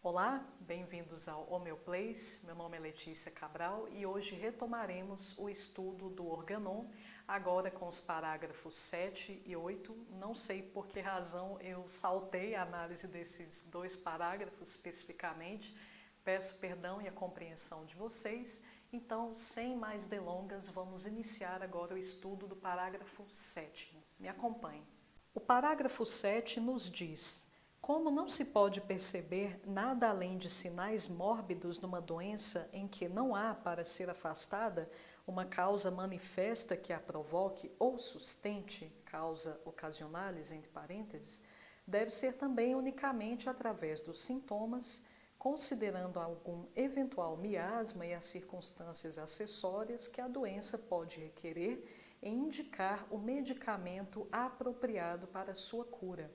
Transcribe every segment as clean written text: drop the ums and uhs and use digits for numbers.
Olá, bem-vindos ao Homeoplace. Meu nome é Letícia Cabral e hoje retomaremos o estudo do Organon, agora com os parágrafos 7 e 8. Não sei por que razão eu saltei a análise desses dois parágrafos especificamente. Peço perdão e a compreensão de vocês. Então, sem mais delongas, vamos iniciar agora o estudo do parágrafo 7º. Me acompanhe. O parágrafo 7 nos diz: como não se pode perceber nada além de sinais mórbidos numa doença em que não há, para ser afastada, uma causa manifesta que a provoque ou sustente, causa occasionalis, entre parênteses, deve ser também unicamente através dos sintomas, considerando algum eventual miasma e as circunstâncias acessórias que a doença pode requerer em indicar o medicamento apropriado para sua cura.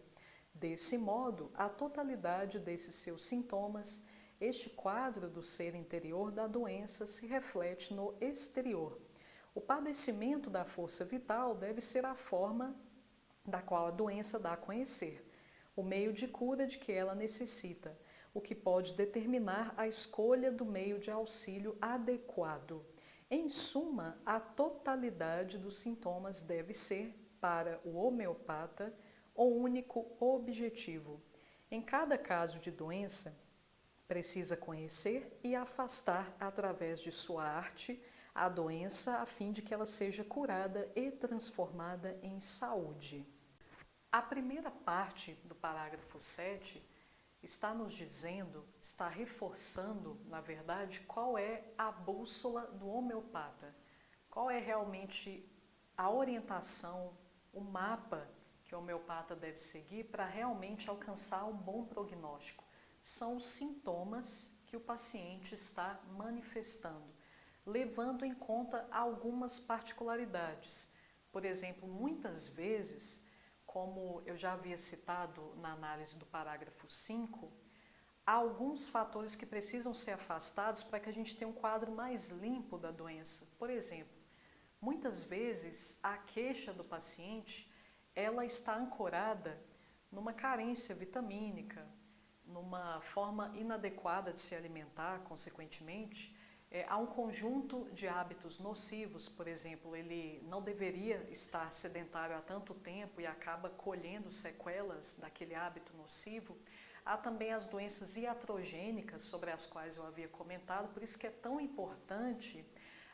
Desse modo, a totalidade desses seus sintomas, este quadro do ser interior da doença se reflete no exterior. O padecimento da força vital deve ser a forma da qual a doença dá a conhecer, o meio de cura de que ela necessita, o que pode determinar a escolha do meio de auxílio adequado. Em suma, a totalidade dos sintomas deve ser, para o homeopata, o único objetivo. Em cada caso de doença, precisa conhecer e afastar através de sua arte a doença a fim de que ela seja curada e transformada em saúde. A primeira parte do parágrafo 7 está nos dizendo, está reforçando, na verdade, qual é a bússola do homeopata, qual é realmente a orientação, o mapa que o homeopata deve seguir para realmente alcançar um bom prognóstico. São os sintomas que o paciente está manifestando, levando em conta algumas particularidades. Por exemplo, muitas vezes, como eu já havia citado na análise do parágrafo 5, há alguns fatores que precisam ser afastados para que a gente tenha um quadro mais limpo da doença. Por exemplo, muitas vezes a queixa do paciente ela está ancorada numa carência vitamínica, numa forma inadequada de se alimentar, consequentemente. Há um conjunto de hábitos nocivos, por exemplo, ele não deveria estar sedentário há tanto tempo e acaba colhendo sequelas daquele hábito nocivo. Há também as doenças iatrogênicas, sobre as quais eu havia comentado, por isso que é tão importante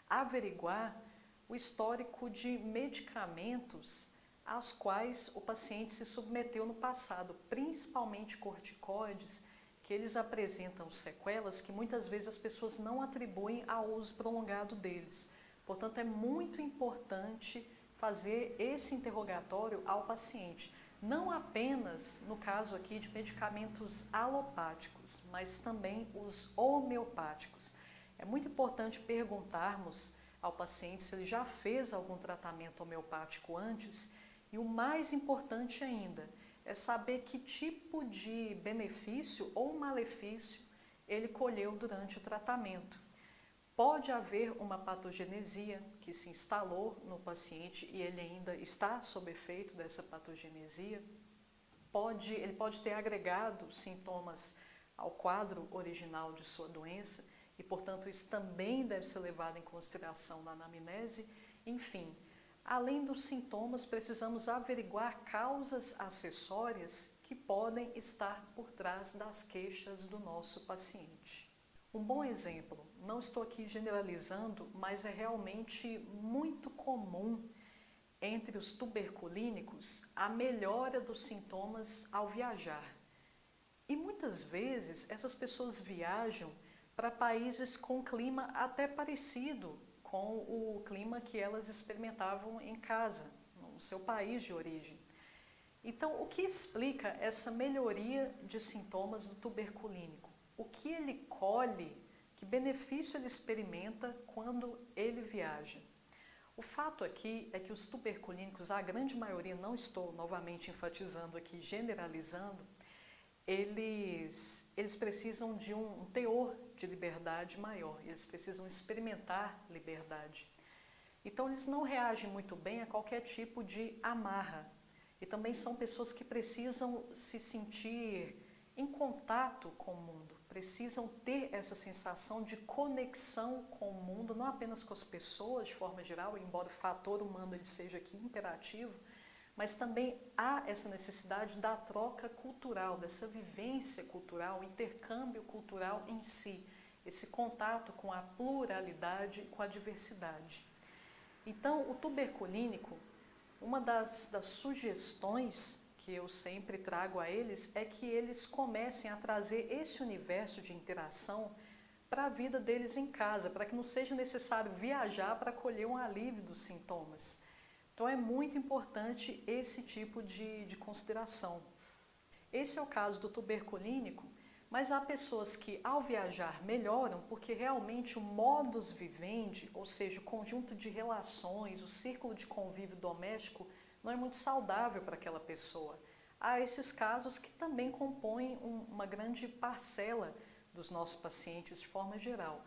averiguar o histórico de medicamentos às quais o paciente se submeteu no passado, principalmente corticoides, que eles apresentam sequelas que muitas vezes as pessoas não atribuem ao uso prolongado deles. Portanto, é muito importante fazer esse interrogatório ao paciente, não apenas no caso aqui de medicamentos alopáticos, mas também os homeopáticos. É muito importante perguntarmos ao paciente se ele já fez algum tratamento homeopático antes. E o mais importante ainda é saber que tipo de benefício ou malefício ele colheu durante o tratamento. Pode haver uma patogenesia que se instalou no paciente e ele ainda está sob efeito dessa patogenesia. Ele pode ter agregado sintomas ao quadro original de sua doença e, portanto, isso também deve ser levado em consideração na anamnese. Enfim, além dos sintomas, precisamos averiguar causas acessórias que podem estar por trás das queixas do nosso paciente. Um bom exemplo, não estou aqui generalizando, mas é realmente muito comum entre os tuberculínicos a melhora dos sintomas ao viajar. E muitas vezes essas pessoas viajam para países com clima até parecido com o clima que elas experimentavam em casa, no seu país de origem. Então, o que explica essa melhoria de sintomas do tuberculínico? O que ele colhe, que benefício ele experimenta quando ele viaja? O fato aqui é que os tuberculínicos, a grande maioria, não estou novamente enfatizando aqui, generalizando, eles precisam de um teor de liberdade maior, eles precisam experimentar liberdade. Então, eles não reagem muito bem a qualquer tipo de amarra. E também são pessoas que precisam se sentir em contato com o mundo, precisam ter essa sensação de conexão com o mundo, não apenas com as pessoas de forma geral, embora o fator humano ele seja aqui imperativo, mas também há essa necessidade da troca cultural, dessa vivência cultural, intercâmbio cultural em si, esse contato com a pluralidade, com a diversidade. Então, o tuberculínico, uma das sugestões que eu sempre trago a eles é que eles comecem a trazer esse universo de interação para a vida deles em casa, para que não seja necessário viajar para colher um alívio dos sintomas. Então é muito importante esse tipo de consideração. Esse é o caso do tuberculínico, mas há pessoas que ao viajar melhoram porque realmente o modus vivendi, ou seja, o conjunto de relações, o círculo de convívio doméstico, não é muito saudável para aquela pessoa. Há esses casos que também compõem uma grande parcela dos nossos pacientes de forma geral.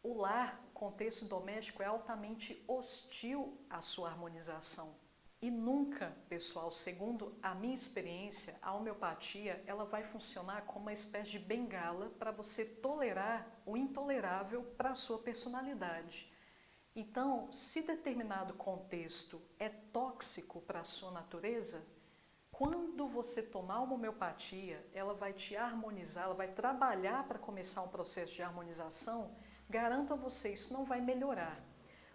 O lar, o contexto doméstico é altamente hostil à sua harmonização. E nunca, pessoal, segundo a minha experiência, a homeopatia ela vai funcionar como uma espécie de bengala para você tolerar o intolerável para a sua personalidade. Então, se determinado contexto é tóxico para a sua natureza, quando você tomar uma homeopatia, ela vai te harmonizar, ela vai trabalhar para começar um processo de harmonização, garanto a você, isso não vai melhorar.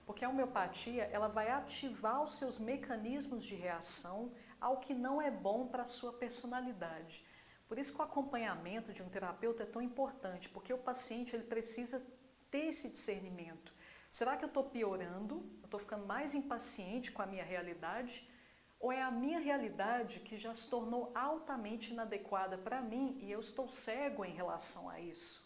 Porque a homeopatia, ela vai ativar os seus mecanismos de reação ao que não é bom para a sua personalidade. Por isso que o acompanhamento de um terapeuta é tão importante, porque o paciente ele precisa ter esse discernimento. Será que eu estou piorando? Eu estou ficando mais impaciente com a minha realidade? Ou é a minha realidade que já se tornou altamente inadequada para mim e eu estou cego em relação a isso?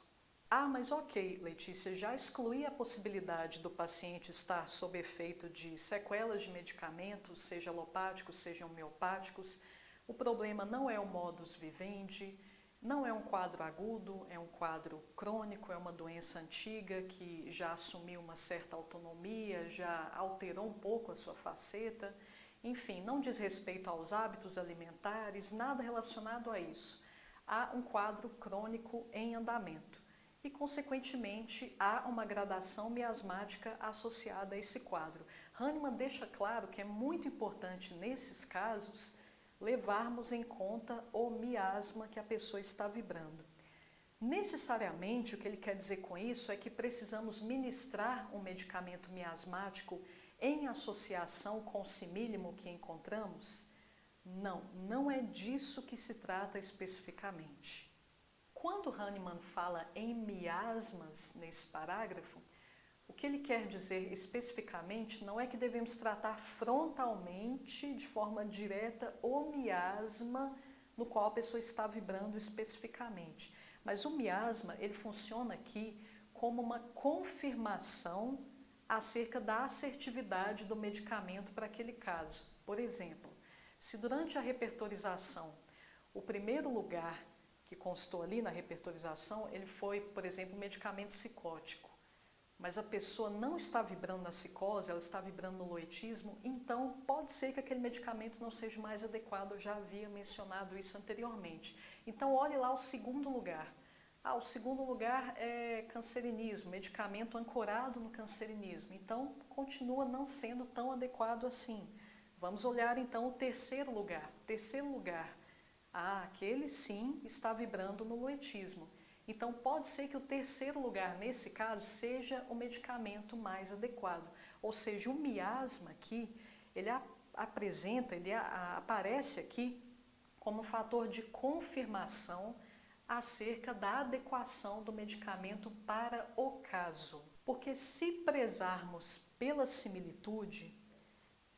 Ah, mas ok, Letícia, já excluí a possibilidade do paciente estar sob efeito de sequelas de medicamentos, seja alopáticos, seja homeopáticos. O problema não é o modus vivendi, não é um quadro agudo, é um quadro crônico, é uma doença antiga que já assumiu uma certa autonomia, já alterou um pouco a sua faceta. Enfim, não diz respeito aos hábitos alimentares, nada relacionado a isso. Há um quadro crônico em andamento e, consequentemente, há uma gradação miasmática associada a esse quadro. Hahnemann deixa claro que é muito importante, nesses casos, levarmos em conta o miasma que a pessoa está vibrando. Necessariamente, o que ele quer dizer com isso é que precisamos ministrar um medicamento miasmático em associação com o simílimo que encontramos? Não, não é disso que se trata especificamente. Quando Hahnemann fala em miasmas nesse parágrafo, o que ele quer dizer especificamente não é que devemos tratar frontalmente, de forma direta, o miasma no qual a pessoa está vibrando especificamente. Mas o miasma, ele funciona aqui como uma confirmação acerca da assertividade do medicamento para aquele caso. Por exemplo, se durante a repertorização, o primeiro lugar que constou ali na repertorização, ele foi, por exemplo, um medicamento psicótico, mas a pessoa não está vibrando na psicose, ela está vibrando no loetismo, então pode ser que aquele medicamento não seja mais adequado, eu já havia mencionado isso anteriormente. Então olhe lá o segundo lugar. O segundo lugar é cancerinismo, medicamento ancorado no cancerinismo, então continua não sendo tão adequado assim. Vamos olhar então o terceiro lugar. Terceiro lugar, aquele sim está vibrando no loetismo. Então, pode ser que o terceiro lugar, nesse caso, seja o medicamento mais adequado. Ou seja, o miasma aqui, ele aparece aqui como fator de confirmação acerca da adequação do medicamento para o caso. Porque se prezarmos pela similitude,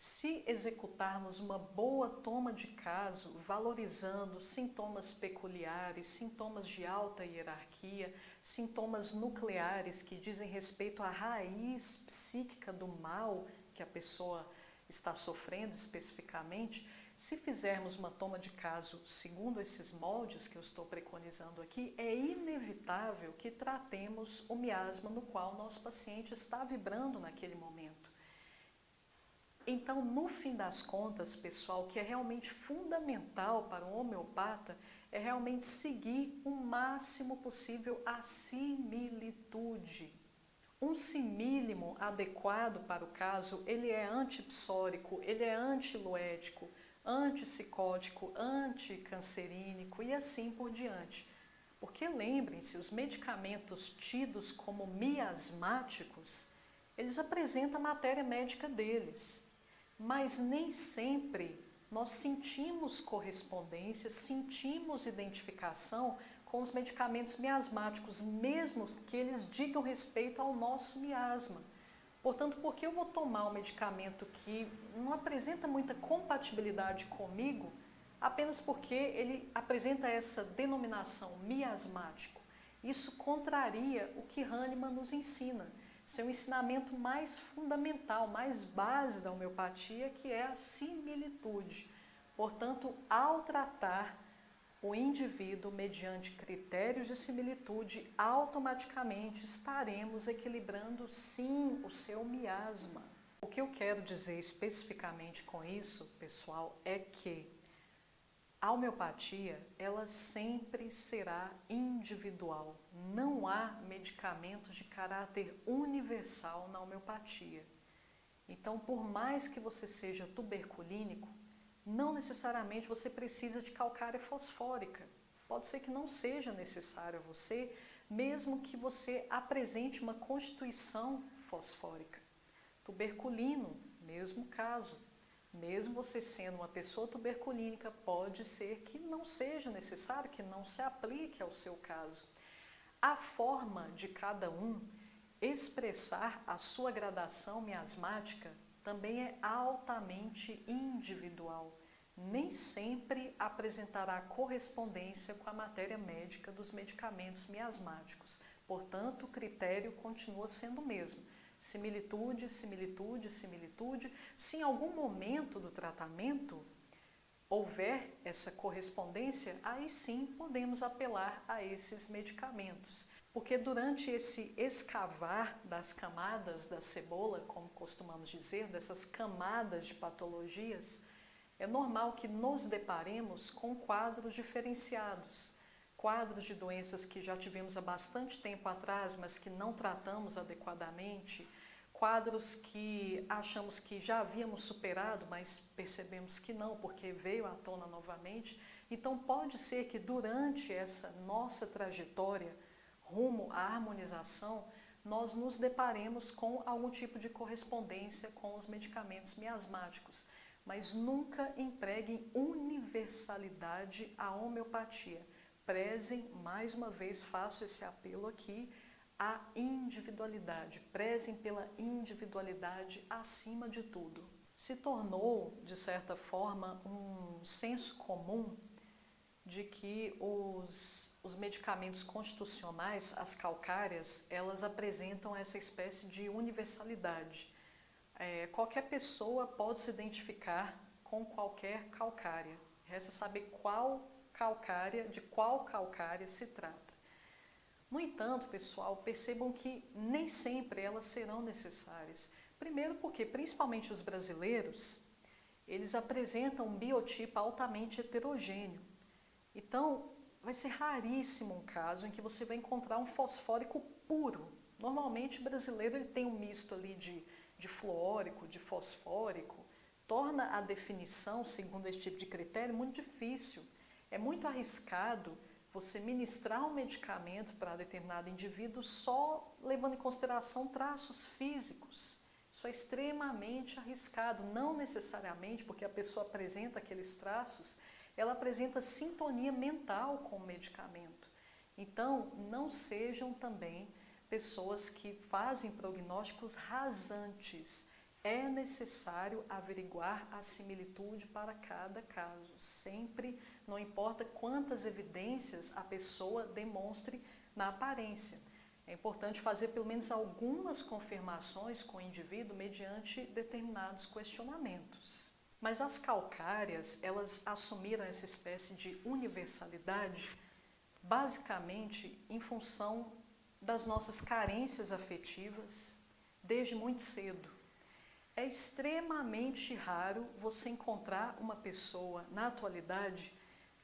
se executarmos uma boa toma de caso, valorizando sintomas peculiares, sintomas de alta hierarquia, sintomas nucleares que dizem respeito à raiz psíquica do mal que a pessoa está sofrendo especificamente, se fizermos uma toma de caso segundo esses moldes que eu estou preconizando aqui, é inevitável que tratemos o miasma no qual nosso paciente está vibrando naquele momento. Então, no fim das contas, pessoal, o que é realmente fundamental para um homeopata é realmente seguir o máximo possível a similitude. Um simílimo adequado para o caso, ele é antipsórico, ele é antiluético, antipsicótico, anticancerínico e assim por diante. Porque lembrem-se, os medicamentos tidos como miasmáticos, eles apresentam a matéria médica deles, mas nem sempre nós sentimos correspondência, sentimos identificação com os medicamentos miasmáticos, mesmo que eles digam respeito ao nosso miasma. Portanto, por que eu vou tomar um medicamento que não apresenta muita compatibilidade comigo, apenas porque ele apresenta essa denominação miasmático? Isso contraria o que Hahnemann nos ensina, seu ensinamento mais fundamental, mais base da homeopatia, que é a similitude. Portanto, ao tratar o indivíduo mediante critérios de similitude, automaticamente estaremos equilibrando sim o seu miasma. O que eu quero dizer especificamente com isso, pessoal, é que a homeopatia, ela sempre será individual. Não há medicamentos de caráter universal na homeopatia. Então, por mais que você seja tuberculínico, não necessariamente você precisa de calcária fosfórica. Pode ser que não seja necessário a você, mesmo que você apresente uma constituição fosfórica. Tuberculino, mesmo caso. Mesmo você sendo uma pessoa tuberculínica, pode ser que não seja necessário, que não se aplique ao seu caso. A forma de cada um expressar a sua gradação miasmática também é altamente individual. Nem sempre apresentará correspondência com a matéria médica dos medicamentos miasmáticos. Portanto, o critério continua sendo o mesmo. Similitude, similitude, similitude. Se em algum momento do tratamento houver essa correspondência, aí sim podemos apelar a esses medicamentos. Porque durante esse escavar das camadas da cebola, como costumamos dizer, dessas camadas de patologias, é normal que nos deparemos com quadros diferenciados. Quadros de doenças que já tivemos há bastante tempo atrás, mas que não tratamos adequadamente. Quadros que achamos que já havíamos superado, mas percebemos que não, porque veio à tona novamente. Então pode ser que durante essa nossa trajetória rumo à harmonização, nós nos deparemos com algum tipo de correspondência com os medicamentos miasmáticos, mas nunca empreguem universalidade à homeopatia. Prezem, mais uma vez faço esse apelo aqui, a individualidade. Prezem pela individualidade acima de tudo. Se tornou, de certa forma, um senso comum de que os medicamentos constitucionais, as calcárias, elas apresentam essa espécie de universalidade. Qualquer pessoa pode se identificar com qualquer calcária. Resta saber de qual calcária se trata. No entanto, pessoal, percebam que nem sempre elas serão necessárias. Primeiro porque, principalmente os brasileiros, eles apresentam um biotipo altamente heterogêneo. Então, vai ser raríssimo um caso em que você vai encontrar um fosfórico puro. Normalmente, o brasileiro ele tem um misto ali de fluórico, de fosfórico. Torna a definição, segundo esse tipo de critério, muito difícil. É muito arriscado você ministrar um medicamento para determinado indivíduo só levando em consideração traços físicos. Isso é extremamente arriscado, não necessariamente porque a pessoa apresenta aqueles traços, ela apresenta sintonia mental com o medicamento. Então, não sejam também pessoas que fazem prognósticos rasantes. É necessário averiguar a similitude para cada caso. Sempre, não importa quantas evidências a pessoa demonstre na aparência. É importante fazer pelo menos algumas confirmações com o indivíduo mediante determinados questionamentos. Mas as calcárias, elas assumiram essa espécie de universalidade basicamente em função das nossas carências afetivas desde muito cedo. É extremamente raro você encontrar uma pessoa na atualidade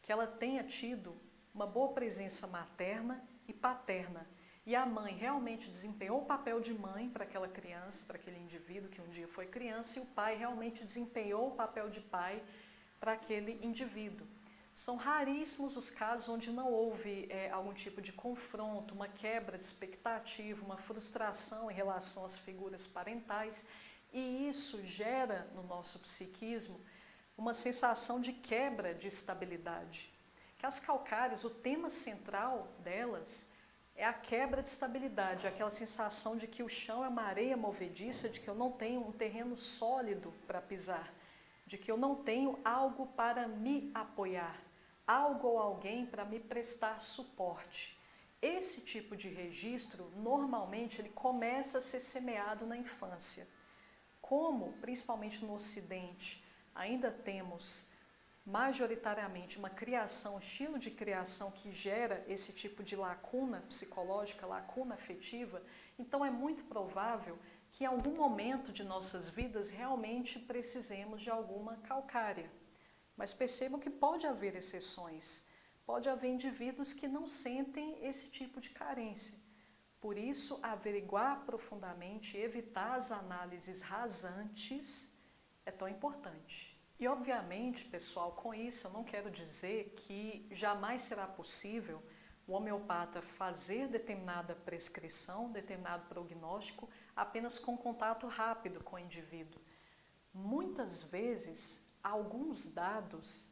que ela tenha tido uma boa presença materna e paterna. E a mãe realmente desempenhou o papel de mãe para aquela criança, para aquele indivíduo que um dia foi criança, e o pai realmente desempenhou o papel de pai para aquele indivíduo. São raríssimos os casos onde não houve algum tipo de confronto, uma quebra de expectativa, uma frustração em relação às figuras parentais, e isso gera no nosso psiquismo uma sensação de quebra de estabilidade. Que as calcárias, o tema central delas é a quebra de estabilidade, aquela sensação de que o chão é uma areia movediça, de que eu não tenho um terreno sólido para pisar, de que eu não tenho algo para me apoiar, algo ou alguém para me prestar suporte. Esse tipo de registro, normalmente, ele começa a ser semeado na infância. Como, principalmente no Ocidente, ainda temos majoritariamente uma criação, um estilo de criação que gera esse tipo de lacuna psicológica, lacuna afetiva, então é muito provável que em algum momento de nossas vidas realmente precisemos de alguma calcária. Mas percebam que pode haver exceções, pode haver indivíduos que não sentem esse tipo de carência. Por isso, averiguar profundamente, evitar as análises rasantes é tão importante. E, obviamente, pessoal, com isso eu não quero dizer que jamais será possível o homeopata fazer determinada prescrição, determinado prognóstico, apenas com contato rápido com o indivíduo. Muitas vezes, alguns dados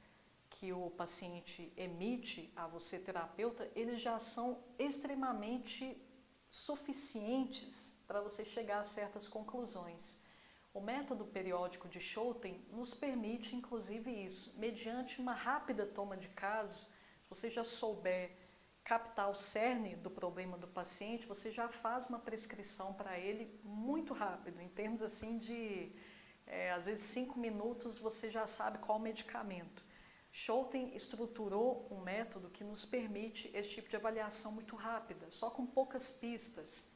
que o paciente emite a você, terapeuta, eles já são extremamente suficientes para você chegar a certas conclusões. O método periódico de Schouten nos permite, inclusive, isso. Mediante uma rápida toma de caso, se você já souber captar o cerne do problema do paciente, você já faz uma prescrição para ele muito rápido, em termos assim de, às vezes, 5 minutos você já sabe qual medicamento. Schouten estruturou um método que nos permite esse tipo de avaliação muito rápida, só com poucas pistas.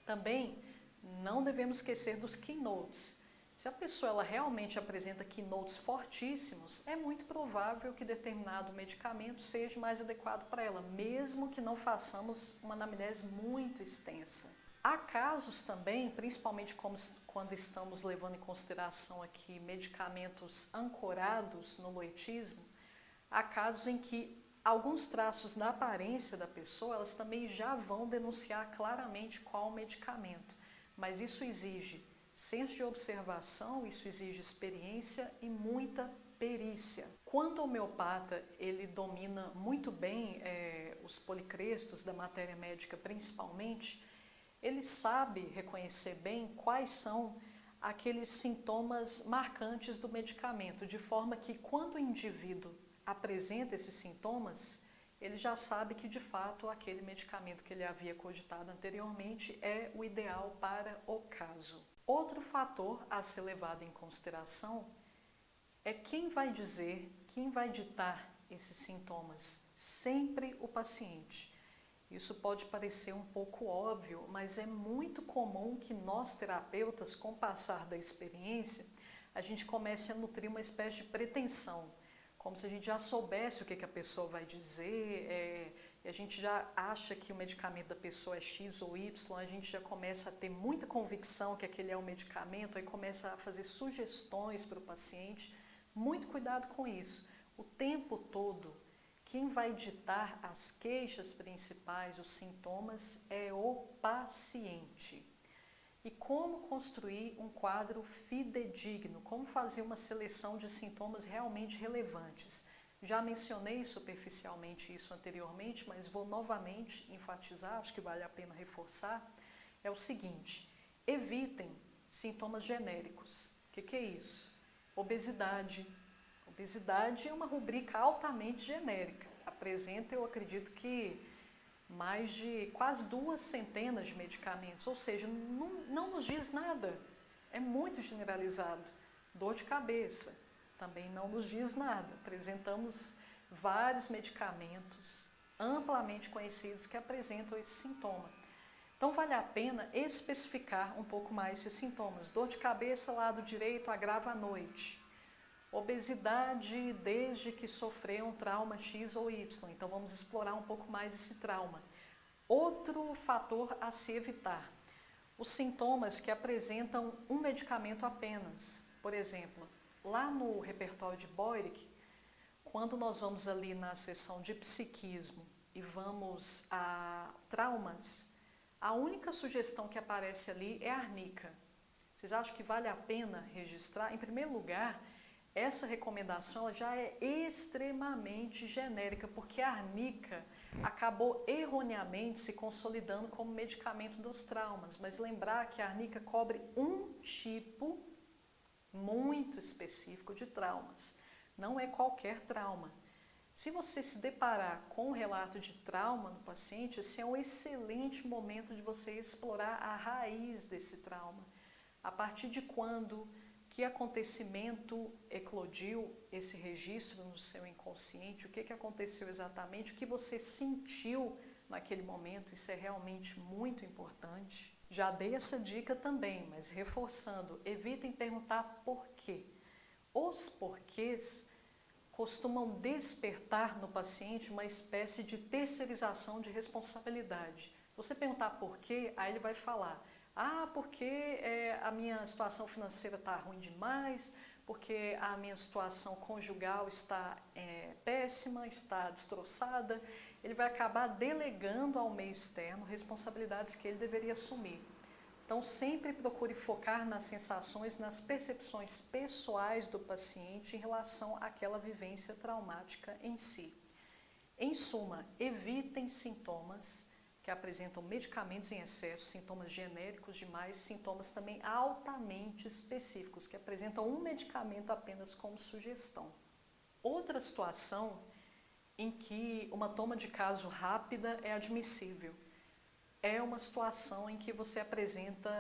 Também não devemos esquecer dos keynotes. Se a pessoa ela realmente apresenta keynotes fortíssimos, é muito provável que determinado medicamento seja mais adequado para ela, mesmo que não façamos uma anamnese muito extensa. Há casos também, principalmente quando estamos levando em consideração aqui medicamentos ancorados no loitismo, há casos em que alguns traços da aparência da pessoa, elas também já vão denunciar claramente qual medicamento. Mas isso exige senso de observação, isso exige experiência e muita perícia. Quando o homeopata ele domina muito bem os policrestos da matéria médica principalmente, ele sabe reconhecer bem quais são aqueles sintomas marcantes do medicamento, de forma que quando o indivíduo apresenta esses sintomas, ele já sabe que, de fato, aquele medicamento que ele havia cogitado anteriormente é o ideal para o caso. Outro fator a ser levado em consideração é quem vai dizer, quem vai ditar esses sintomas. Sempre o paciente. Isso pode parecer um pouco óbvio, mas é muito comum que nós, terapeutas, com o passar da experiência, a gente comece a nutrir uma espécie de pretensão, como se a gente já soubesse o que a pessoa vai dizer, e a gente já acha que o medicamento da pessoa é X ou Y, a gente já começa a ter muita convicção que aquele é o medicamento, aí começa a fazer sugestões para o paciente. Muito cuidado com isso. O tempo todo, quem vai ditar as queixas principais, os sintomas, é o paciente. E como construir um quadro fidedigno, como fazer uma seleção de sintomas realmente relevantes. Já mencionei superficialmente isso anteriormente, mas vou novamente enfatizar, acho que vale a pena reforçar, é o seguinte: evitem sintomas genéricos. O que é isso? Obesidade. Obesidade é uma rubrica altamente genérica. Apresenta, eu acredito que, mais de quase 2 centenas de medicamentos, ou seja, não nos diz nada, é muito generalizado. Dor de cabeça, também não nos diz nada. Apresentamos vários medicamentos amplamente conhecidos que apresentam esse sintoma. Então vale a pena especificar um pouco mais esses sintomas. Dor de cabeça, lado direito, agrava à noite. Obesidade desde que sofreu um trauma X ou Y, então vamos explorar um pouco mais esse trauma. Outro fator a se evitar, os sintomas que apresentam um medicamento apenas. Por exemplo, lá no repertório de Boyrich, quando nós vamos ali na seção de psiquismo e vamos a traumas, a única sugestão que aparece ali é a arnica. Vocês acham que vale a pena registrar? Em primeiro lugar, essa recomendação já é extremamente genérica, porque a arnica acabou erroneamente se consolidando como medicamento dos traumas. Mas lembrar que a arnica cobre um tipo muito específico de traumas. Não é qualquer trauma. Se você se deparar com um relato de trauma no paciente, esse é um excelente momento de você explorar a raiz desse trauma. A partir de quando, que acontecimento eclodiu esse registro no seu inconsciente, o que aconteceu exatamente, o que você sentiu naquele momento, isso é realmente muito importante. Já dei essa dica também, mas reforçando, evitem perguntar por quê. Os porquês costumam despertar no paciente uma espécie de terceirização de responsabilidade. Se você perguntar por quê, aí ele vai falar: porque a minha situação financeira está ruim demais, porque a minha situação conjugal está péssima, está destroçada. Ele vai acabar delegando ao meio externo responsabilidades que ele deveria assumir. Então, sempre procure focar nas sensações, nas percepções pessoais do paciente em relação àquela vivência traumática em si. Em suma, evitem sintomas que apresentam medicamentos em excesso, sintomas genéricos demais, sintomas também altamente específicos, que apresentam um medicamento apenas como sugestão. Outra situação em que uma toma de caso rápida é admissível é uma situação em que você apresenta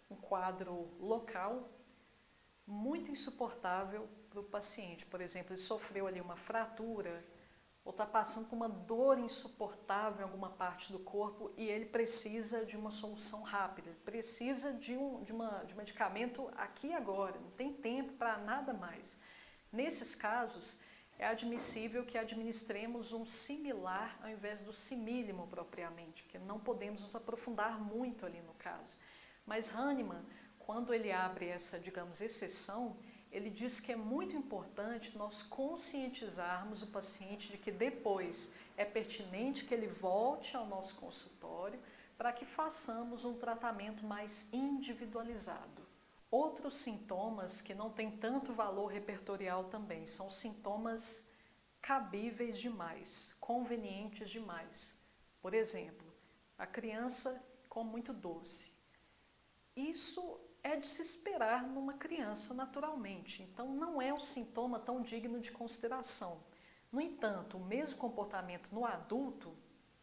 um quadro local muito insuportável para o paciente. Por exemplo, ele sofreu ali uma fratura, ou está passando por uma dor insuportável em alguma parte do corpo e ele precisa de uma solução rápida, ele precisa de medicamento aqui e agora, não tem tempo para nada mais. Nesses casos, é admissível que administremos um similar ao invés do simílimo propriamente, porque não podemos nos aprofundar muito ali no caso. Mas Hahnemann, quando ele abre essa, digamos, exceção, ele diz que é muito importante nós conscientizarmos o paciente de que depois é pertinente que ele volte ao nosso consultório para que façamos um tratamento mais individualizado. Outros sintomas que não têm tanto valor repertorial também são sintomas cabíveis demais, convenientes demais. Por exemplo, a criança come muito doce. Isso é de se esperar numa criança naturalmente, então não é um sintoma tão digno de consideração. No entanto, o mesmo comportamento no adulto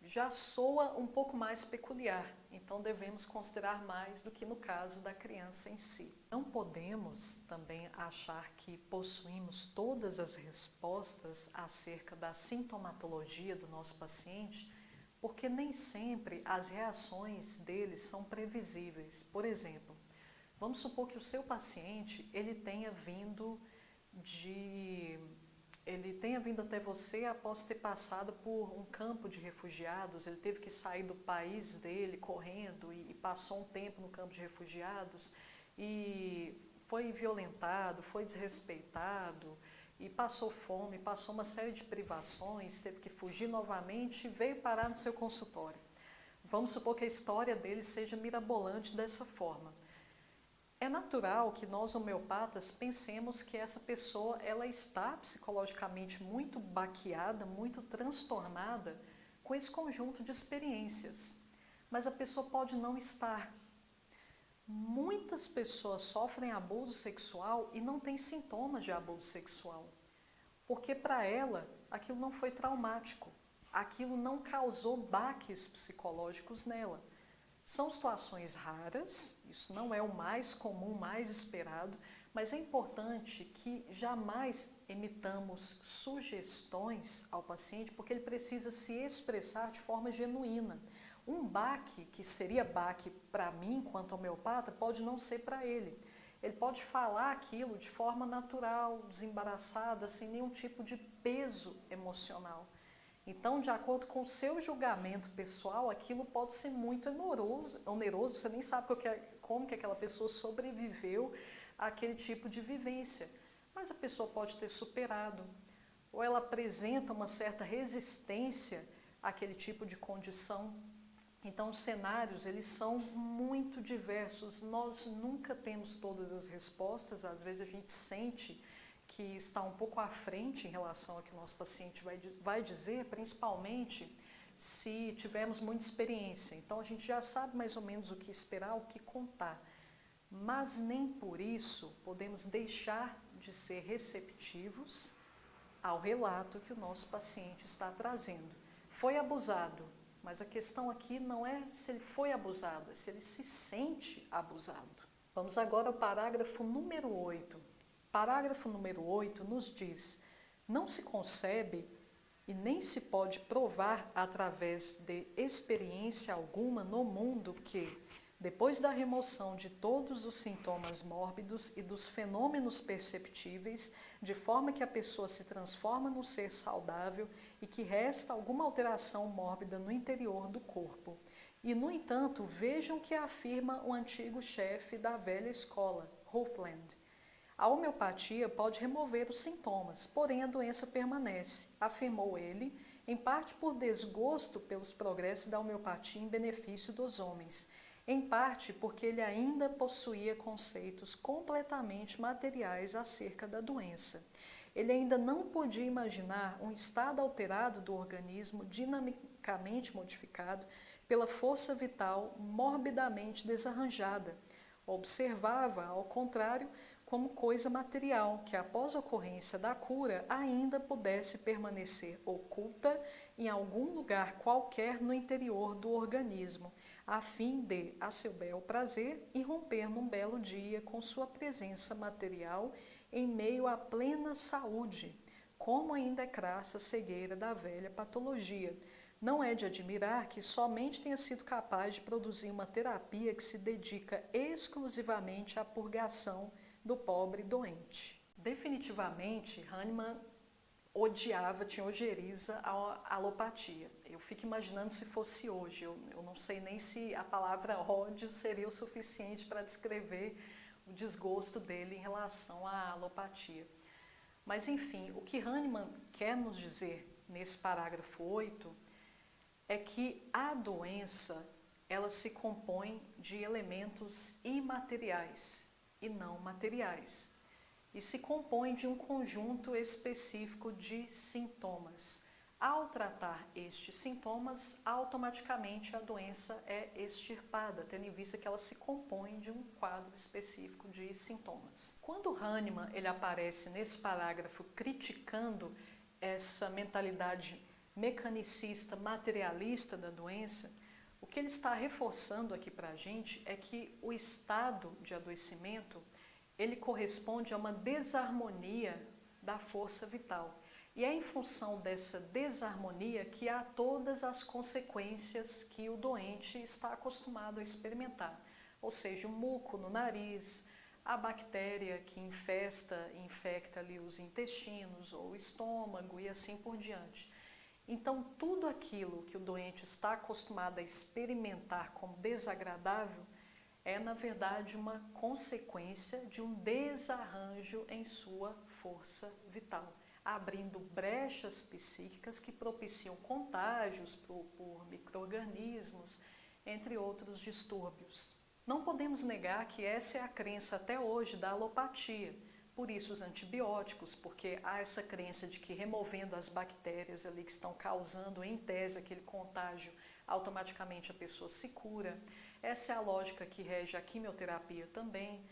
já soa um pouco mais peculiar, então devemos considerar mais do que no caso da criança em si. Não podemos também achar que possuímos todas as respostas acerca da sintomatologia do nosso paciente, porque nem sempre as reações deles são previsíveis. Por exemplo, vamos supor que o seu paciente ele tenha vindo até você após ter passado por um campo de refugiados, ele teve que sair do país dele correndo e passou um tempo no campo de refugiados e foi violentado, foi desrespeitado e passou fome, passou uma série de privações, teve que fugir novamente e veio parar no seu consultório. Vamos supor que a história dele seja mirabolante dessa forma. É natural que nós homeopatas pensemos que essa pessoa ela está psicologicamente muito baqueada, muito transtornada com esse conjunto de experiências. Mas a pessoa pode não estar. Muitas pessoas sofrem abuso sexual e não têm sintomas de abuso sexual, porque para ela aquilo não foi traumático, aquilo não causou baques psicológicos nela. São situações raras, isso não é o mais comum, mais esperado, mas é importante que jamais emitamos sugestões ao paciente, porque ele precisa se expressar de forma genuína. Um baque, que seria baque para mim, enquanto homeopata, pode não ser para ele. Ele pode falar aquilo de forma natural, desembaraçada, sem nenhum tipo de peso emocional. Então, de acordo com o seu julgamento pessoal, aquilo pode ser muito oneroso, você nem sabe como que aquela pessoa sobreviveu àquele tipo de vivência. Mas a pessoa pode ter superado, ou ela apresenta uma certa resistência àquele tipo de condição. Então, os cenários, eles são muito diversos, nós nunca temos todas as respostas, às vezes a gente sente que está um pouco à frente em relação ao que o nosso paciente vai dizer, principalmente se tivermos muita experiência. Então, a gente já sabe mais ou menos o que esperar, o que contar, mas nem por isso podemos deixar de ser receptivos ao relato que o nosso paciente está trazendo. Foi abusado. Mas a questão aqui não é se ele foi abusado, é se ele se sente abusado. Vamos agora ao parágrafo número 8. Parágrafo número 8 nos diz: não se concebe e nem se pode provar através de experiência alguma no mundo que, depois da remoção de todos os sintomas mórbidos e dos fenômenos perceptíveis, de forma que a pessoa se transforma num ser saudável e que resta alguma alteração mórbida no interior do corpo. E, no entanto, vejam que afirma o antigo chefe da velha escola, Hofland. A homeopatia pode remover os sintomas, porém a doença permanece, afirmou ele, em parte por desgosto pelos progressos da homeopatia em benefício dos homens, em parte porque ele ainda possuía conceitos completamente materiais acerca da doença. Ele ainda não podia imaginar um estado alterado do organismo dinamicamente modificado pela força vital morbidamente desarranjada. Observava, ao contrário, como coisa material, que após a ocorrência da cura ainda pudesse permanecer oculta em algum lugar qualquer no interior do organismo, a fim de, a seu bel prazer, irromper num belo dia com sua presença material em meio à plena saúde, como ainda é crassa a cegueira da velha patologia. Não é de admirar que somente tenha sido capaz de produzir uma terapia que se dedica exclusivamente à purgação do pobre doente. Definitivamente, Hahnemann tinha ojeriza a alopatia. Eu fico imaginando se fosse hoje, eu não sei nem se a palavra ódio seria o suficiente para descrever o desgosto dele em relação à alopatia. Mas enfim, o que Hahnemann quer nos dizer nesse parágrafo 8 é que a doença, ela se compõe de elementos imateriais e não materiais, e se compõe de um conjunto específico de sintomas. Ao tratar estes sintomas, automaticamente a doença é extirpada, tendo em vista que ela se compõe de um quadro específico de sintomas. Quando Hahnemann ele aparece nesse parágrafo criticando essa mentalidade mecanicista, materialista da doença, o que ele está reforçando aqui para a gente é que o estado de adoecimento ele corresponde a uma desarmonia da força vital. E é em função dessa desarmonia que há todas as consequências que o doente está acostumado a experimentar. Ou seja, o muco no nariz, a bactéria que infecta ali os intestinos ou o estômago e assim por diante. Então, tudo aquilo que o doente está acostumado a experimentar como desagradável é, na verdade, uma consequência de um desarranjo em sua força vital, abrindo brechas psíquicas que propiciam contágios por micro-organismos, entre outros distúrbios. Não podemos negar que essa é a crença até hoje da alopatia. Por isso os antibióticos, porque há essa crença de que removendo as bactérias ali que estão causando, em tese, aquele contágio, automaticamente a pessoa se cura. Essa é a lógica que rege a quimioterapia também,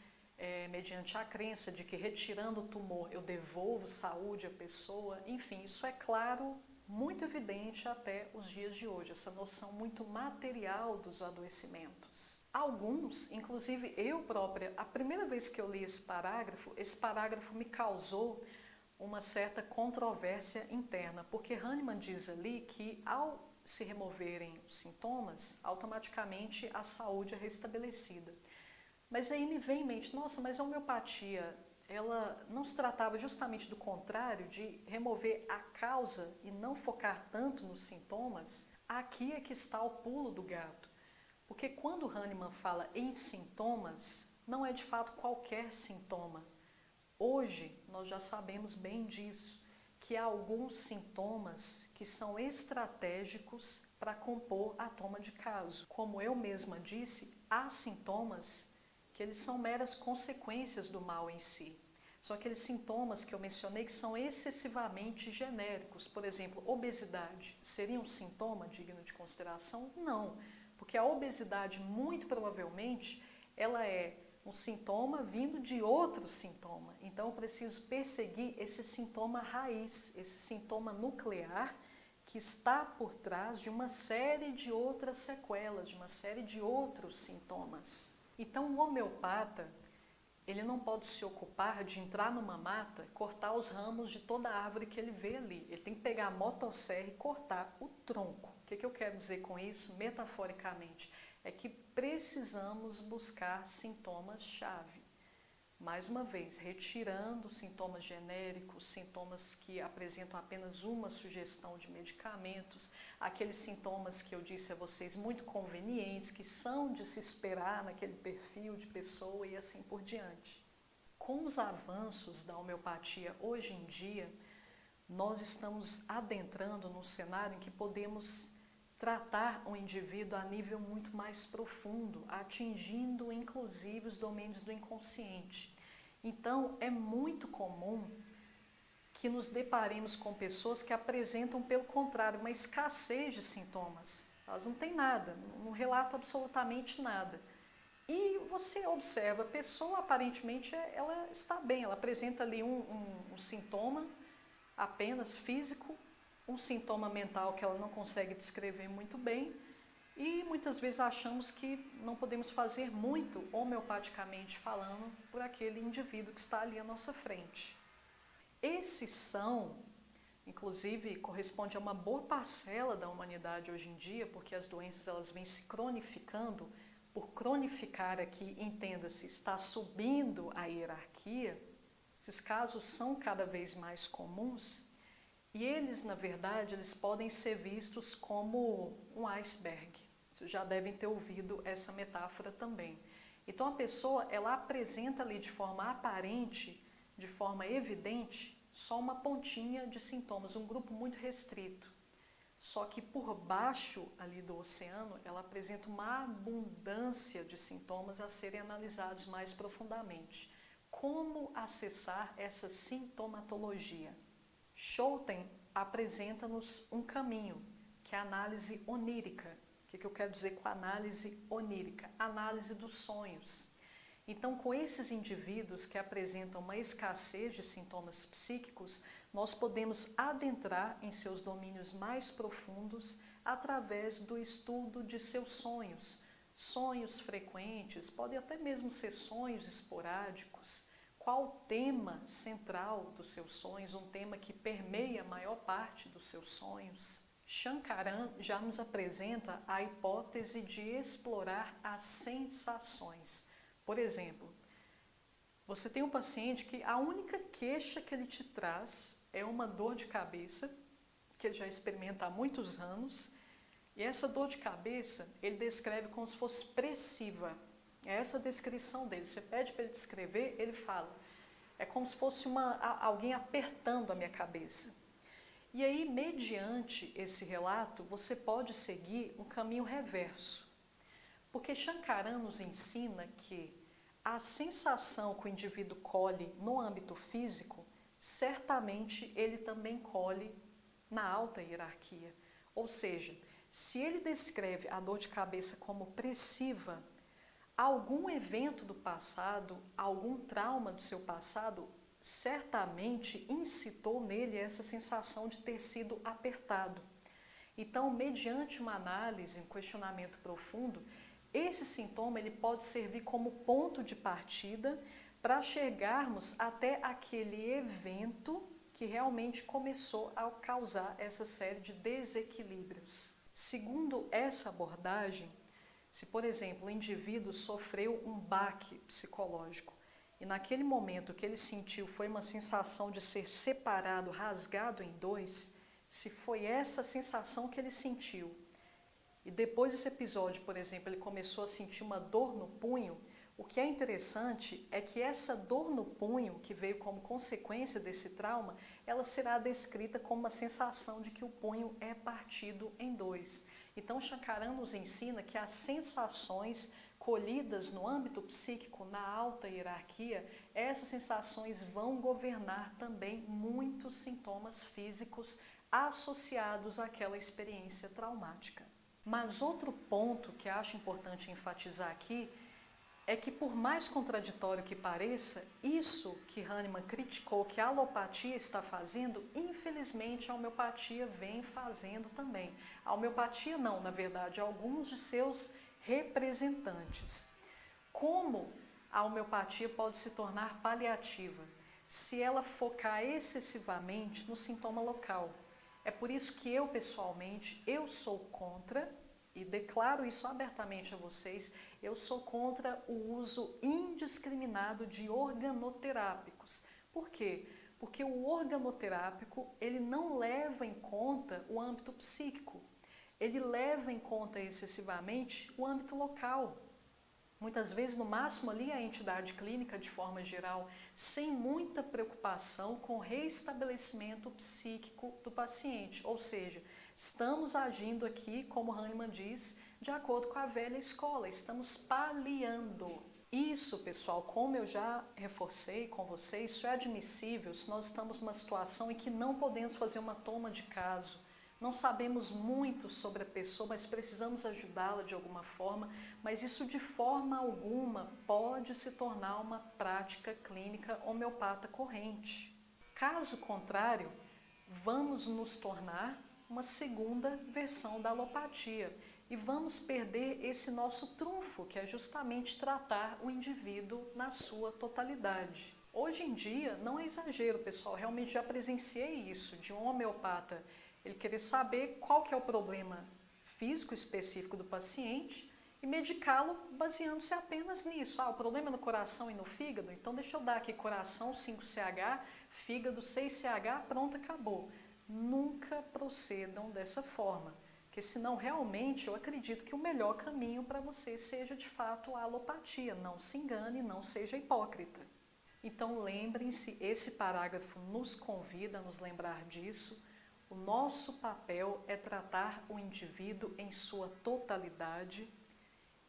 mediante a crença de que retirando o tumor eu devolvo saúde à pessoa. Enfim, isso é claro, muito evidente até os dias de hoje, essa noção muito material dos adoecimentos. Alguns, inclusive eu própria, a primeira vez que eu li esse parágrafo me causou uma certa controvérsia interna, porque Hahnemann diz ali que ao se removerem os sintomas, automaticamente a saúde é restabelecida. Mas aí me vem em mente, nossa, mas a homeopatia, ela não se tratava justamente do contrário, de remover a causa e não focar tanto nos sintomas? Aqui é que está o pulo do gato. Porque quando Hahnemann fala em sintomas, não é de fato qualquer sintoma. Hoje nós já sabemos bem disso, que há alguns sintomas que são estratégicos para compor a toma de caso. Como eu mesma disse, há sintomas que eles são meras consequências do mal em si. São aqueles sintomas que eu mencionei que são excessivamente genéricos. Por exemplo, obesidade. Seria um sintoma digno de consideração? Não, porque a obesidade, muito provavelmente, ela é um sintoma vindo de outro sintoma. Então, eu preciso perseguir esse sintoma raiz, esse sintoma nuclear que está por trás de uma série de outras sequelas, de uma série de outros sintomas. Então, o homeopata, ele não pode se ocupar de entrar numa mata, cortar os ramos de toda a árvore que ele vê ali. Ele tem que pegar a motosserra e cortar o tronco. O que eu quero dizer com isso, metaforicamente? É que precisamos buscar sintomas-chave. Mais uma vez, retirando sintomas genéricos, sintomas que apresentam apenas uma sugestão de medicamentos, aqueles sintomas que eu disse a vocês muito convenientes, que são de se esperar naquele perfil de pessoa e assim por diante. Com os avanços da homeopatia hoje em dia, nós estamos adentrando num cenário em que podemos tratar o indivíduo a nível muito mais profundo, atingindo inclusive os domínios do inconsciente. Então, é muito comum que nos deparemos com pessoas que apresentam, pelo contrário, uma escassez de sintomas. Elas não têm nada, não relatam absolutamente nada. E você observa, a pessoa aparentemente ela está bem, ela apresenta ali um sintoma apenas físico, um sintoma mental que ela não consegue descrever muito bem, e muitas vezes achamos que não podemos fazer muito, homeopaticamente falando, por aquele indivíduo que está ali à nossa frente. Esses são, inclusive, corresponde a uma boa parcela da humanidade hoje em dia, porque as doenças elas vêm se cronificando. Por cronificar aqui, entenda-se, está subindo a hierarquia. Esses casos são cada vez mais comuns. E eles, na verdade, eles podem ser vistos como um iceberg. Vocês já devem ter ouvido essa metáfora também. Então, a pessoa, ela apresenta ali de forma aparente, de forma evidente, só uma pontinha de sintomas, um grupo muito restrito. Só que por baixo ali do oceano, ela apresenta uma abundância de sintomas a serem analisados mais profundamente. Como acessar essa sintomatologia? Schouten apresenta-nos um caminho, que é a análise onírica. O que eu quero dizer com a análise onírica? Análise dos sonhos. Então, com esses indivíduos que apresentam uma escassez de sintomas psíquicos, nós podemos adentrar em seus domínios mais profundos através do estudo de seus sonhos. Sonhos frequentes, podem até mesmo ser sonhos esporádicos. Qual o tema central dos seus sonhos, um tema que permeia a maior parte dos seus sonhos? Shankaran já nos apresenta a hipótese de explorar as sensações. Por exemplo, você tem um paciente que a única queixa que ele te traz é uma dor de cabeça, que ele já experimenta há muitos anos, e essa dor de cabeça ele descreve como se fosse pressiva. É essa a descrição dele. Você pede para ele descrever, ele fala, é como se fosse alguém apertando a minha cabeça. E aí, mediante esse relato, você pode seguir um caminho reverso. Porque Shankaran nos ensina que a sensação que o indivíduo colhe no âmbito físico, certamente ele também colhe na alta hierarquia. Ou seja, se ele descreve a dor de cabeça como pressiva, algum evento do passado, algum trauma do seu passado, certamente incitou nele essa sensação de ter sido apertado. Então, mediante uma análise, um questionamento profundo, esse sintoma ele pode servir como ponto de partida para chegarmos até aquele evento que realmente começou a causar essa série de desequilíbrios. Segundo essa abordagem, Se, por exemplo, o indivíduo sofreu um baque psicológico e naquele momento o que ele sentiu foi uma sensação de ser separado, rasgado em dois, se foi essa sensação que ele sentiu e depois desse episódio, por exemplo, ele começou a sentir uma dor no punho, o que é interessante é que essa dor no punho, que veio como consequência desse trauma, ela será descrita como uma sensação de que o punho é partido em dois. Então, Shankaran nos ensina que as sensações colhidas no âmbito psíquico, na alta hierarquia, essas sensações vão governar também muitos sintomas físicos associados àquela experiência traumática. Mas outro ponto que acho importante enfatizar aqui é que, por mais contraditório que pareça, isso que Hahnemann criticou que a alopatia está fazendo, infelizmente a homeopatia vem fazendo também. A homeopatia não, na verdade, alguns de seus representantes. Como a homeopatia pode se tornar paliativa? Se ela focar excessivamente no sintoma local. É por isso que eu, pessoalmente, eu sou contra, e declaro isso abertamente a vocês, eu sou contra o uso indiscriminado de organoterápicos. Por quê? Porque o organoterápico, ele não leva em conta o âmbito psíquico, ele leva em conta excessivamente o âmbito local. Muitas vezes, no máximo ali, a entidade clínica, de forma geral, sem muita preocupação com o reestabelecimento psíquico do paciente. Ou seja, estamos agindo aqui, como Hahnemann diz, de acordo com a velha escola, estamos paliando. Isso, pessoal, como eu já reforcei com vocês, isso é admissível se nós estamos numa situação em que não podemos fazer uma toma de caso. Não sabemos muito sobre a pessoa, mas precisamos ajudá-la de alguma forma, mas isso de forma alguma pode se tornar uma prática clínica homeopata corrente. Caso contrário, vamos nos tornar uma segunda versão da alopatia e vamos perder esse nosso trunfo, que é justamente tratar o indivíduo na sua totalidade. Hoje em dia, não é exagero, pessoal, realmente já presenciei isso, de um homeopata ele querer saber qual que é o problema físico específico do paciente e medicá-lo baseando-se apenas nisso. O problema é no coração e no fígado, então deixa eu dar aqui coração 5CH, fígado 6CH, pronto, acabou. Nunca procedam dessa forma, porque senão realmente eu acredito que o melhor caminho para você seja de fato a alopatia. Não se engane, não seja hipócrita. Então lembrem-se, esse parágrafo nos convida a nos lembrar disso. O nosso papel é tratar o indivíduo em sua totalidade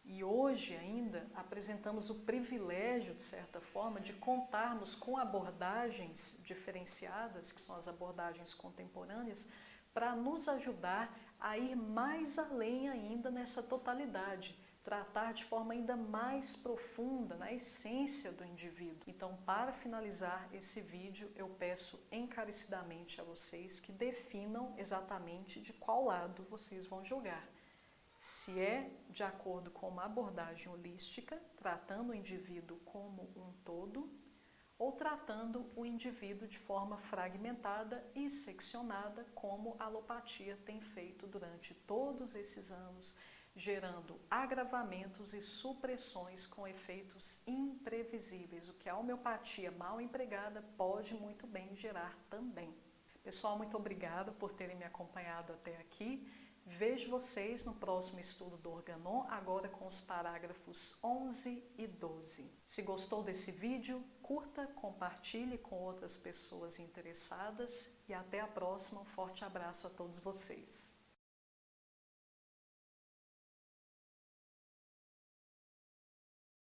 e hoje ainda apresentamos o privilégio, de certa forma, de contarmos com abordagens diferenciadas, que são as abordagens contemporâneas, para nos ajudar a ir mais além ainda nessa totalidade, tratar de forma ainda mais profunda, na essência do indivíduo. Então, para finalizar esse vídeo, eu peço encarecidamente a vocês que definam exatamente de qual lado vocês vão jogar. Se é de acordo com uma abordagem holística, tratando o indivíduo como um todo, ou tratando o indivíduo de forma fragmentada e seccionada, como a alopatia tem feito durante todos esses anos, gerando agravamentos e supressões com efeitos imprevisíveis, o que a homeopatia mal empregada pode muito bem gerar também. Pessoal, muito obrigada por terem me acompanhado até aqui. Vejo vocês no próximo estudo do Organon, agora com os parágrafos 11 e 12. Se gostou desse vídeo, curta, compartilhe com outras pessoas interessadas e até a próxima. Um forte abraço a todos vocês.